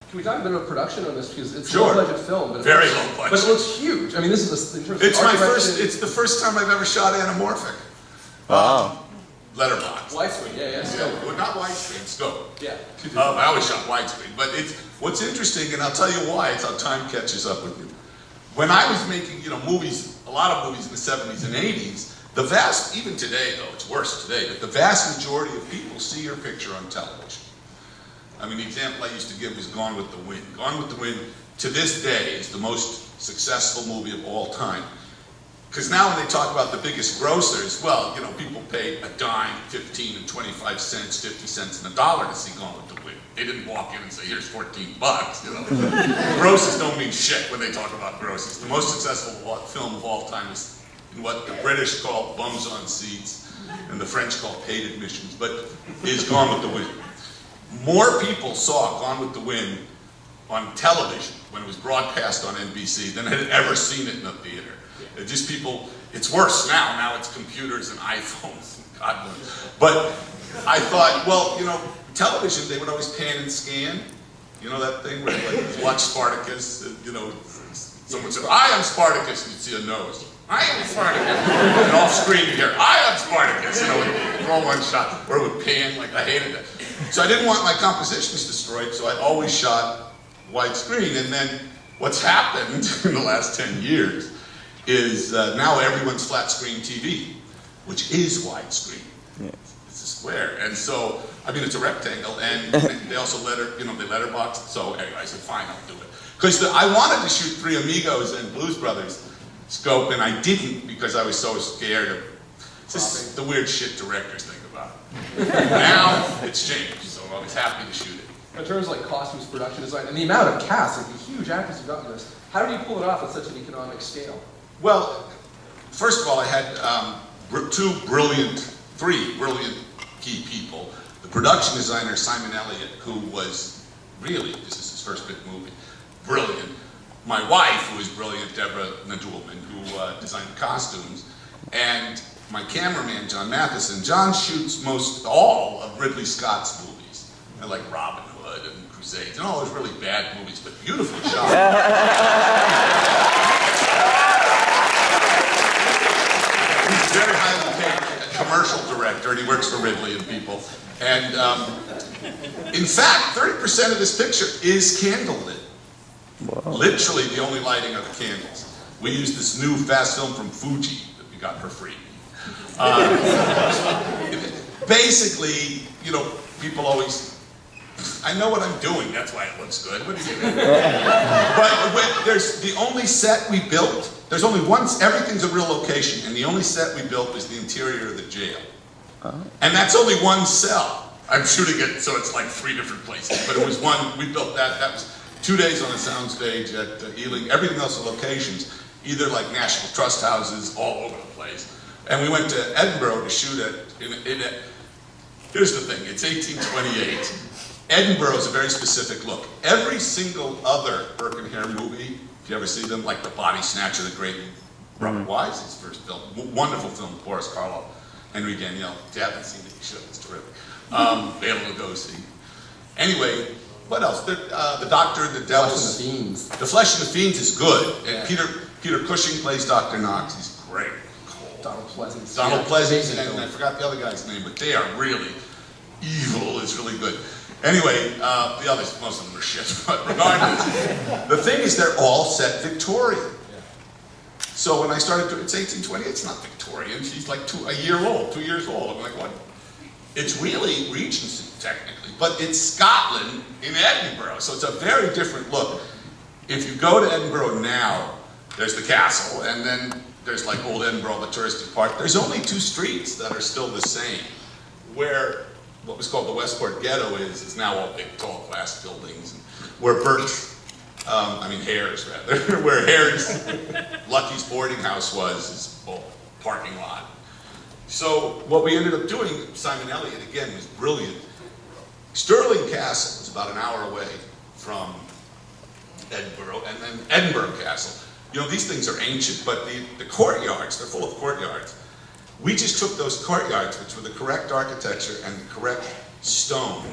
Can we talk a bit about production on this, because it's Sure. a low-budget film, but Very low budget. But it looks huge. I mean, this is in terms of It's art my direction, first. It's the first time I've ever shot anamorphic. Wow. Letterbox. widescreen. Yeah, Yeah, well, not widescreen, scope. yeah. I always shot widescreen, but it's what's interesting, and I'll tell you why. It's how time catches up with you. When I was making, movies, a lot of movies in the 70s and 80s, even today though, it's worse today, but the vast majority of people see your picture on television. I mean, the example I used to give was Gone with the Wind. Gone with the Wind, to this day, is the most successful movie of all time. Because now when they talk about the biggest grossers, well, people paid a dime, 15 and 25 cents, 50 cents, and $1 to see Gone with the Wind. They didn't walk in and say, here's 14 bucks, Grosses don't mean shit when they talk about grosses. The most successful film of all time is in what the British call bums on seats and the French call paid admissions, but is Gone with the Wind. More people saw Gone with the Wind on television when it was broadcast on NBC than had ever seen it in a theater. Just people, it's worse now. Now it's computers and iPhones, and God knows. But I thought, well, television, they would always pan and scan. You know that thing where you watch Spartacus, someone said, I am Spartacus, and you'd see a nose. I am Spartacus. And off screen you hear, I am Spartacus, with all one shot, or it would pan, I hated it. So I didn't want my compositions destroyed, so I always shot widescreen. And then what's happened in the last 10 years is now everyone's flat screen TV, which is widescreen. Yeah. It's a square. And so, it's a rectangle, and they also they letterbox. So anyway, I said, fine, I'll do it. Because I wanted to shoot Three Amigos and Blues Brothers scope, and I didn't because I was so scared of just the weird shit directors think about it. Now it's changed, so I was happy to shoot it. In terms of costumes, production design, and the amount of cast, the huge actors you've got in this, how do you pull it off at such an economic scale? Well, first of all, I had three brilliant key people. The production designer, Simon Elliott, who was really, this is his first big movie, brilliant. My wife, who is brilliant, Deborah Nadulman, who designed the costumes, and my cameraman, John Matheson. John shoots most all of Ridley Scott's movies, like Robin Hood and Crusades, and all those really bad movies, but beautifully shot. He's very highly paid commercial director, and he works for Ridley and people. And in fact, 30% of this picture is candlelit. Wow. Literally the only lighting are the candles. We use this new fast film from Fuji that we got for free. Basically, people always, I know what I'm doing, that's why it looks good. What do you mean? But there's the only set we built, there's only one, everything's a real location, and the only set we built was the interior of the jail. And that's only one cell. I'm shooting it so it's like 3 different places, but it was one, we built that was 2 days on a soundstage at Ealing, everything else are locations, either like National Trust houses all over the place. And we went to Edinburgh to shoot it. Here's the thing, it's 1828. Edinburgh is a very specific look. Every single other Birkenhair movie, if you ever see them, like The Body Snatcher, the great Robert Wise's first film, wonderful film, Boris Karloff, Henry Daniell. If you haven't seen it, you should, it's terrific. Bela Lugosi. Anyway, what else? The Doctor and the Devils. Flesh and the Fiends. The Flesh and the Fiends is good. And Yeah. Peter Cushing plays Dr. Knox. He's great. Donald Pleasance. Donald Pleasance, amazing and film. I forgot the other guy's name, but they are really evil. It's really good. Anyway, the others, most of them are shit, but regardless, the thing is they're all set Victorian. Yeah. So when I started, it's 1820, it's not Victorian. She's like 2 years old. I'm like, what? It's really Regency, technically, but it's Scotland in Edinburgh, so it's a very different look. If you go to Edinburgh now, there's the castle, and then there's like Old Edinburgh, the touristy part. There's only 2 streets that are still the same, where what was called the Westport Ghetto is now all big, tall glass buildings, and where Hare's rather, where Hare's Lucky's boarding house was, is all parking lot. So what we ended up doing, Simon Elliott again was brilliant. Stirling Castle is about an hour away from Edinburgh, and then Edinburgh Castle. These things are ancient, but the courtyards, they're full of courtyards. We just took those courtyards, which were the correct architecture and the correct stone,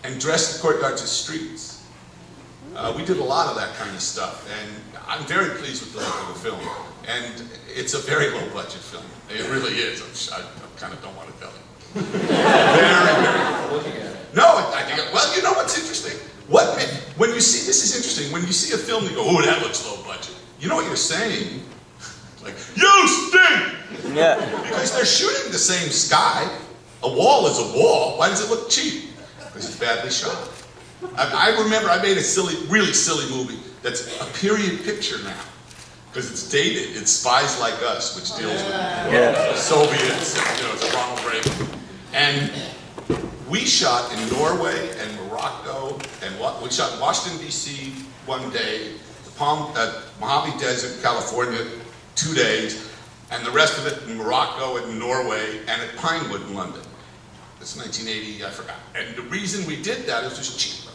and dressed the courtyards as streets. We did a lot of that kind of stuff, and I'm very pleased with the look of the film. And it's a very low budget film. It really is. I kind of don't want to tell you. Very, very Looking at it. No, I think, well, you know what's interesting? When you see, this is interesting, when you see a film, you go, oh, that looks low budget. You know what you're saying? Like, you stink! Yeah. Because they're shooting the same sky. A wall is a wall. Why does it look cheap? Because it's badly shot. I remember I made a really silly movie that's a period picture now. Because it's dated. It's Spies Like Us, which deals with the Soviets, and, it's Ronald Reagan. And we shot in Norway and Morocco, and we shot in Washington, D.C. one day, Mojave Desert, California, 2 days, and the rest of it in Morocco and Norway, and at Pinewood in London. It's 1980, I forgot. And the reason we did that is just cheaper.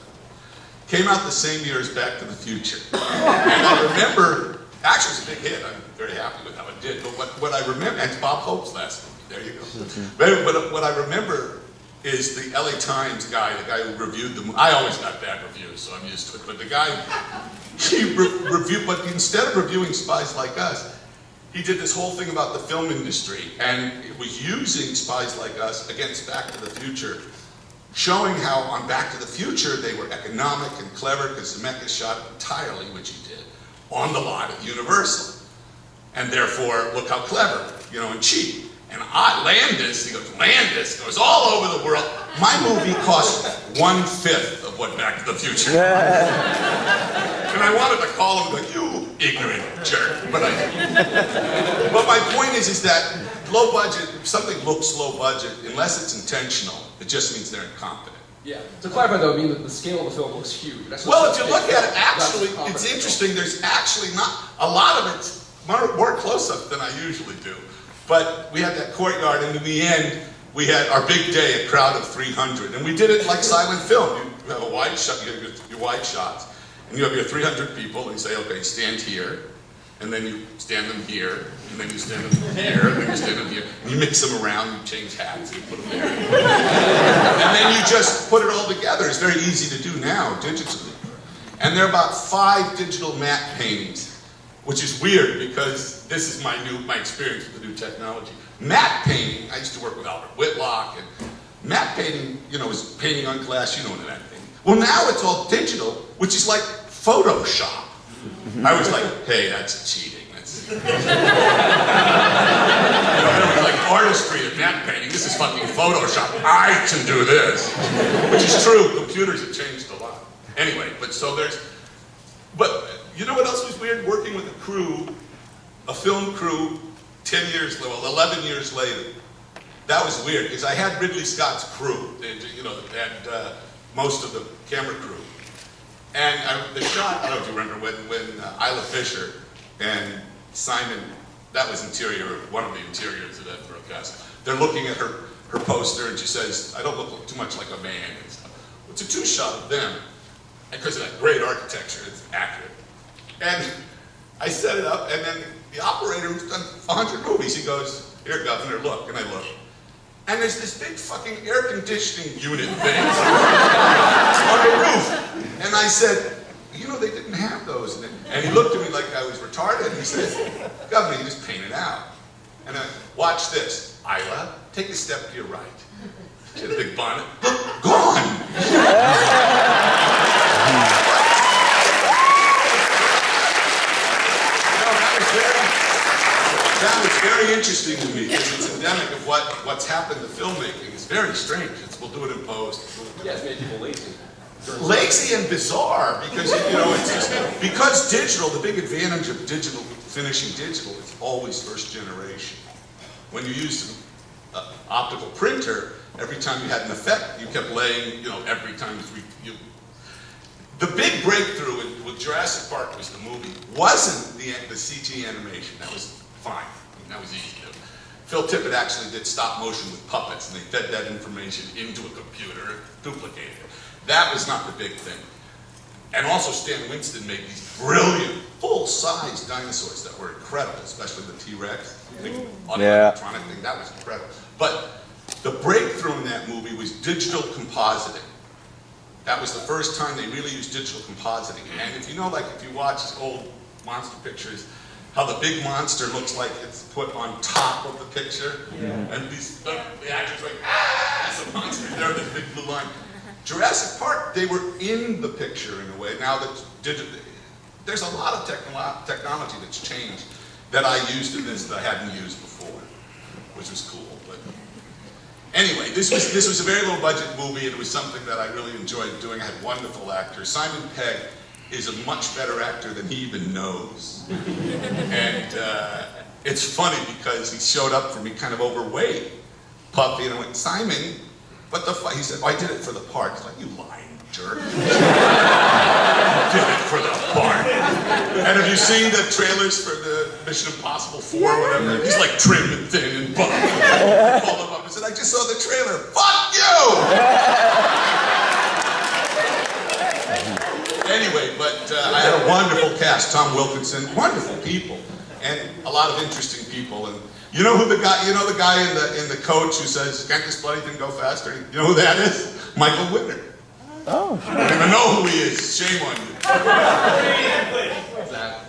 Came out the same year as Back to the Future. And I remember, actually it's a big hit, I'm very happy with how it did, but what I remember, and it's Bob Hope's last movie, there you go. But what I remember is the LA Times guy, the guy who reviewed the movie. I always got bad reviews, so I'm used to it. But the guy, he reviewed, but instead of reviewing Spies Like Us, he did this whole thing about the film industry, and it was using Spies Like Us against Back to the Future, showing how on Back to the Future they were economic and clever because Zemeckis shot entirely, which he did, on the lot at Universal. And therefore, look how clever, and cheap. And Landis, he goes all over the world. My movie cost 1/5 of what Back to the Future. And I wanted to call him, you ignorant jerk, but I didn't. But my point is that low budget, if something looks low budget, unless it's intentional, it just means they're incompetent. Yeah. To clarify though, I mean that the scale of the film looks huge. Well, if you look at it, actually, it's interesting. There's actually not, a lot of it's more close-up than I usually do. But we had that courtyard, and in the end, we had our big day, a crowd of 300. And we did it like silent film. You have a wide shot, you have your wide shots, and you have your 300 people, and you say, okay, stand here, and then you stand them here, and then you stand them here, and then you stand them here. And you mix them around, you change hats, and you put them there. And then you just put it all together. It's very easy to do now, digitally. And there are about 5 digital matte paintings, which is weird because this is my experience with the new technology. Matte painting, I used to work with Albert Whitlock, and matte painting, is painting on glass, you know that thing. Well, now it's all digital, which is like Photoshop. I was like, hey, that's cheating. That's like artistry of matte painting. This is fucking Photoshop. I can do this. Which is true, computers have changed a lot. Anyway, but you know what else was weird? Working with a crew, a film crew, 11 years later. That was weird, because I had Ridley Scott's crew, and most of the camera crew. And the shot, I don't know if you remember, when Isla Fisher and Simon, that was one of the interiors of that broadcast, they're looking at her poster, and she says, I don't look too much like a man. And stuff. It's a 2-shot of them, because of that great architecture, it's accurate. And I set it up, and then the operator who's done 100 movies, he goes, here, Governor, look. And I look. And there's this big fucking air conditioning unit thing on the roof. And I said, they didn't have those. And he looked at me like I was retarded, and he said, Governor, you just paint it out. And I watch this. Isla, take a step to your right. She had a big bonnet. Look, gone! That was very interesting to me because it's endemic of what's happened to filmmaking. It's very strange. We'll do it in post. Yeah, it's made people lazy. Lazy and bizarre because it's just because digital. The big advantage of finishing digital is always first generation. When you use an optical printer, every time you had an effect, you kept laying. Every time you. The big breakthrough with Jurassic Park was the movie. Wasn't the CG animation. That was fine. That was easy to do. Phil Tippett actually did stop motion with puppets, and they fed that information into a computer and duplicated it. That was not the big thing. And also Stan Winston made these brilliant, full-size dinosaurs that were incredible, especially the T-Rex, the electronic thing, that was incredible. But the breakthrough in that movie was digital compositing. that was the first time they really used digital compositing. And if you know, like if you watch old monster pictures, how the big monster looks like it's put on top of the picture, and these the actors like, it's a monster there, this big blue line. Jurassic Park, they were in the picture in a way. Now that there's a lot of technology that's changed that I used in this that I hadn't used before, which was cool. But anyway, this was a very low budget movie, and it was something that I really enjoyed doing. I had wonderful actors. Simon Pegg is a much better actor than he even knows. And it's funny because he showed up for me kind of overweight, puffy, and I went, Simon, what the fuck? He said, oh, I did it for the part. He's like, you lying jerk. Did it for the part. And have you seen the trailers for the Mission Impossible 4 or whatever? He's like trim and thin and buff. I called him up and said, I just saw the trailer. Fuck you! Anyway, but I had a wonderful cast. Tom Wilkinson, wonderful people, and a lot of interesting people. And you know who the guy? You know the guy in the coach who says, "Can't this bloody thing go faster?" You know who that is? Michael Whitner. Oh. I don't even know who he is. Shame on you.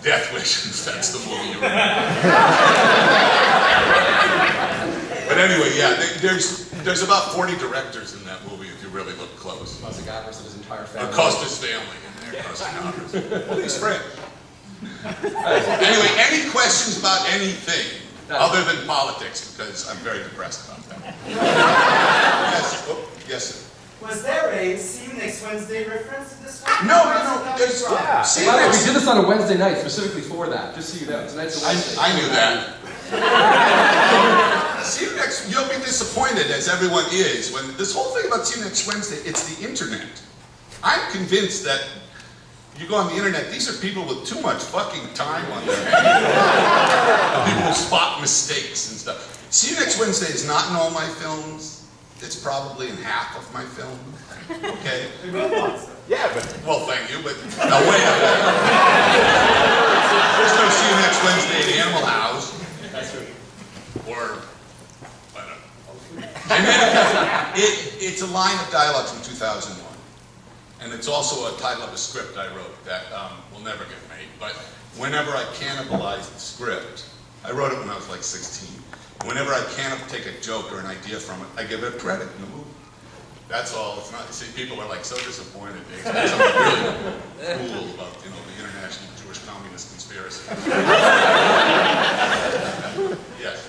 Death Wish. That's the movie you're in. But anyway, yeah, there's about 40 directors in that movie if you really look close. That's a guy versus his entire family. Costa's family in there. Well, he's Fred. Anyway, any questions about anything other than politics? Because I'm very depressed about that. Yes. Oh, yes, sir. Was there a "See You Next Wednesday" reference to this one? No. There's. Yeah. See, By the way, we did this on a Wednesday night specifically for that. Just so you know, tonight's a Wednesday. I knew that. See you next. You'll be disappointed, as everyone is, when this whole thing about See You Next Wednesday. It's the internet. I'm convinced that you go on the internet. These are people with too much fucking time on their hands. People who spot mistakes and stuff. See You Next Wednesday is not in all my films. It's probably in half of my film. Okay. Yeah, but well, thank you. But no, wait a minute. There's no See You Next Wednesday at Animal House. That's true. Or, I don't know. And then it's a line of dialogue from 2001. And it's also a title of a script I wrote that will never get made. But whenever I cannibalize the script, I wrote it when I was like 16. Whenever I take a joke or an idea from it, I give it a credit in the movie. That's all. It's not. See, people are like so disappointed. They expect something really cool about the international Jewish communist conspiracy. Yes.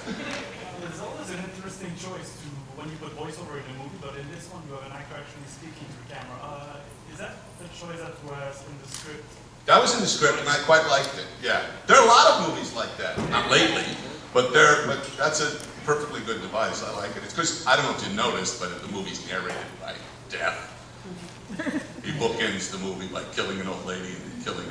It's always an interesting choice to when you put voiceover in a movie, but in this one you have an actor actually speaking to the camera. Is that the choice that was in the script? That was in the script, and I quite liked it. Yeah, there are a lot of movies like that. Not lately, but that's a perfectly good device. I like it. It's because I don't know if you noticed, but the movie's narrated by death. He bookends the movie by killing an old lady and killing